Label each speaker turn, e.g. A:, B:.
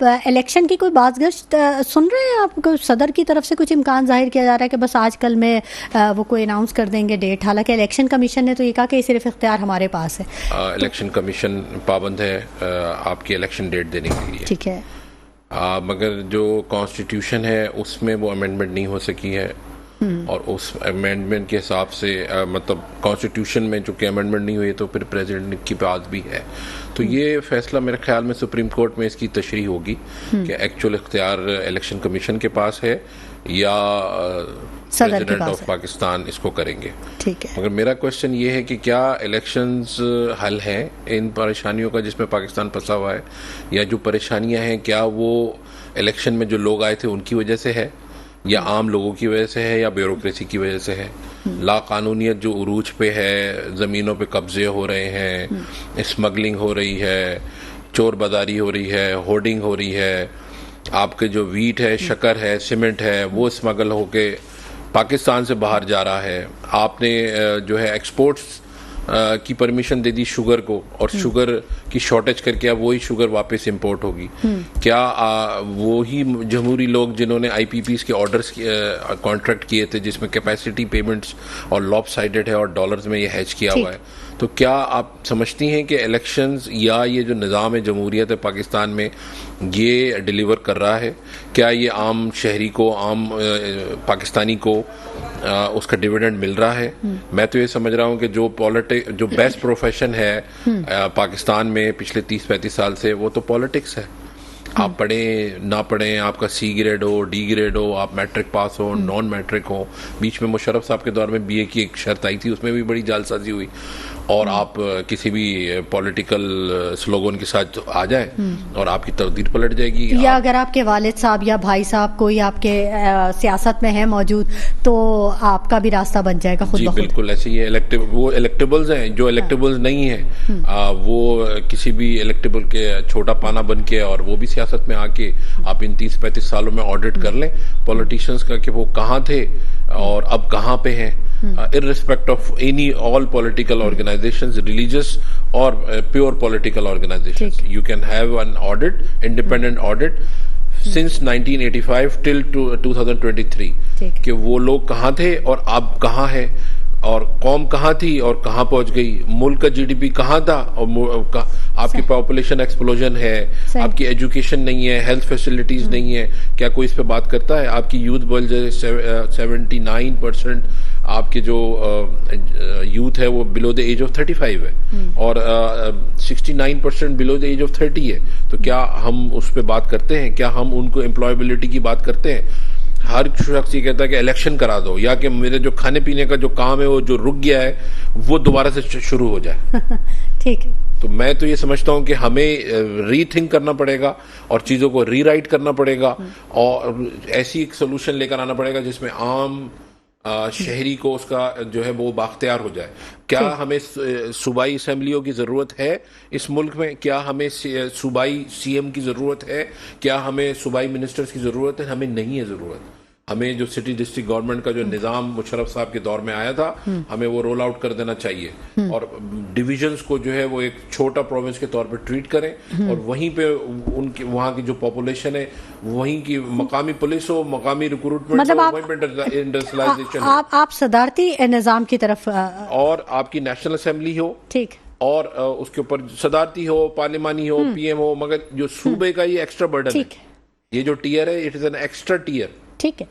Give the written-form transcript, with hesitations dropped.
A: Election की कोई बाज़गश्त सुन रहे हैं आप? सदर की तरफ से कुछ इम्कान जाहिर किया जा रहा है कि बस आजकल में वो कोई अनाउंस कर देंगे डेट, हालांकि इलेक्शन कमीशन ने तो ये कहा कि सिर्फ इख्तियार हमारे पास है।
B: इलेक्शन कमीशन पाबंद है आपकी इलेक्शन डेट देने के लिए।
A: ठीक है,
B: मगर जो कॉन्स्टिट्यूशन है उसमें वो अमेंडमेंट नहीं हो सकी है, और उस अमेंडमेंट के हिसाब से मतलब कॉन्स्टिट्यूशन में चूंकि अमेंडमेंट नहीं हुई तो फिर प्रेसिडेंट की बात भी है। तो ये फैसला मेरे ख्याल में सुप्रीम कोर्ट में इसकी तशरीह होगी कि एक्चुअल इख्तियार इलेक्शन कमीशन के पास है या प्रेसिडेंट ऑफ पाकिस्तान इसको करेंगे।
A: ठीक है,
B: मगर मेरा क्वेश्चन ये है कि क्या इलेक्शंस हल हैं इन परेशानियों का जिसमें पाकिस्तान फंसा हुआ है, या जो परेशानियां हैं क्या वो इलेक्शन में जो लोग आए थे उनकी वजह से है, या आम लोगों की वजह से है, या ब्यूरोक्रेसी की वजह से है? लाकानूनियत जो उरूज पे है, ज़मीनों पे कब्जे हो रहे हैं, स्मगलिंग हो रही है, चोर बाजारी हो रही है, होर्डिंग हो रही है, आपके जो वीट है, शक्कर है, सीमेंट है, वो स्मगल होके पाकिस्तान से बाहर जा रहा है। आपने जो है एक्सपोर्ट्स की परमिशन दे दी शुगर को, और शुगर की शॉर्टेज करके अब वही शुगर वापस इंपोर्ट होगी। क्या वही जमहूरी लोग जिन्होंने आईपीपीस के ऑर्डर्स कॉन्ट्रैक्ट किए थे जिसमें कैपेसिटी पेमेंट्स और लॉपसाइडेड है और डॉलर्स में ये हैच किया हुआ है, तो क्या आप समझती हैं कि इलेक्शंस या ये जो निज़ाम है जमहूरियत है पाकिस्तान में ये डिलीवर कर रहा है? क्या ये आम शहरी को, आम पाकिस्तानी को उसका डिविडेंड मिल रहा है? मैं तो ये समझ रहा हूँ कि जो बेस्ट प्रोफेशन है पाकिस्तान में पिछले 30-35 साल से, वो तो पॉलिटिक्स है। आप पढ़ें ना पढ़ें, आपका सी ग्रेड हो, डी ग्रेड हो, आप मैट्रिक पास हो, नॉन मैट्रिक हो, बीच में मुशर्रफ साहब के दौर में बीए की एक शर्त आई थी, उसमें भी बड़ी जालसाजी हुई, और आप किसी भी पॉलिटिकल स्लोगन के साथ आ जाए और आपकी तकदीर पलट जाएगी।
A: या अगर आपके वालिद साहब या भाई साहब कोई आपके सियासत में है मौजूद तो आपका भी रास्ता बन जाएगा खुद ब खुद।
B: बिल्कुल ऐसे ही वो इलेक्टेबल्स हैं। जो इलेक्टेबल्स नहीं है वो किसी भी इलेक्टेबल के छोटा पाना बन के, और वो भी सियासत में आके आप इन 30-35 सालों में ऑडिट कर लें पॉलिटिशियंस का कि वो कहाँ थे और अब कहाँ पे हैं, irrespective of any all political organizations, religious or pure political organizations. You can have an audit, independent audit since 1985 till 2023 कि वो लोग कहाँ थे और अब कहाँ है, और कौम कहाँ थी और कहाँ पहुंच गई, मुल्क का जीडीपी कहाँ था और आपकी पॉपुलेशन एक्सप्लोजन है, आपकी एजुकेशन नहीं है, हेल्थ फैसिलिटीज नहीं है, क्या कोई इस पे बात करता है? आपकी यूथ बल्ज 79% आपके जो यूथ है वो बिलो द एज ऑफ 35 है, और 69% बिलो द एज ऑफ 30 है। तो क्या हम उस पर बात करते हैं? क्या हम उनको एम्प्लॉयबिलिटी की बात करते हैं? हर शख्स ये कहता है कि इलेक्शन करा दो, या कि मेरे जो खाने पीने का जो काम है वो जो रुक गया है वो दोबारा से शुरू हो जाए।
A: ठीक है,
B: तो मैं तो ये समझता हूं कि हमें रीथिंक करना पड़ेगा और चीजों को रीराइट करना पड़ेगा, और ऐसी एक सोल्यूशन लेकर आना पड़ेगा जिसमें आम शहरी को उसका जो है वो बाख्तियार हो जाए। क्या हमें सूबाई असेंबलियों की ज़रूरत है इस मुल्क में? क्या हमें सूबाई सीएम की ज़रूरत है? क्या हमें सूबाई मिनिस्टर्स की ज़रूरत है? हमें नहीं है ज़रूरत। हमें जो सिटी डिस्ट्रिक्ट गवर्नमेंट का जो निज़ाम मुशर्रफ साहब के दौर में आया था, हमें वो रोल आउट कर देना चाहिए, और डिविजन्स को जो है वो एक छोटा प्रोविंस के तौर पे ट्रीट करें, और वहीं पे उनके वहाँ की जो पॉपुलेशन है वहीं की मकामी पुलिस हो, मकामी रिक्रूटमेंट,
A: मतलब
B: इंडस्ट्रियलाइजेशन
A: आप सदारती निज़ाम की तरफ,
B: और आपकी नेशनल असेंबली हो,
A: ठीक,
B: और उसके ऊपर सदारती हो, पार्लिमानी हो, पीएम हो, मगर जो सूबे का ये एक्स्ट्रा बर्डन है, ये जो टियर है, it is an extra tier.
A: ठीक है।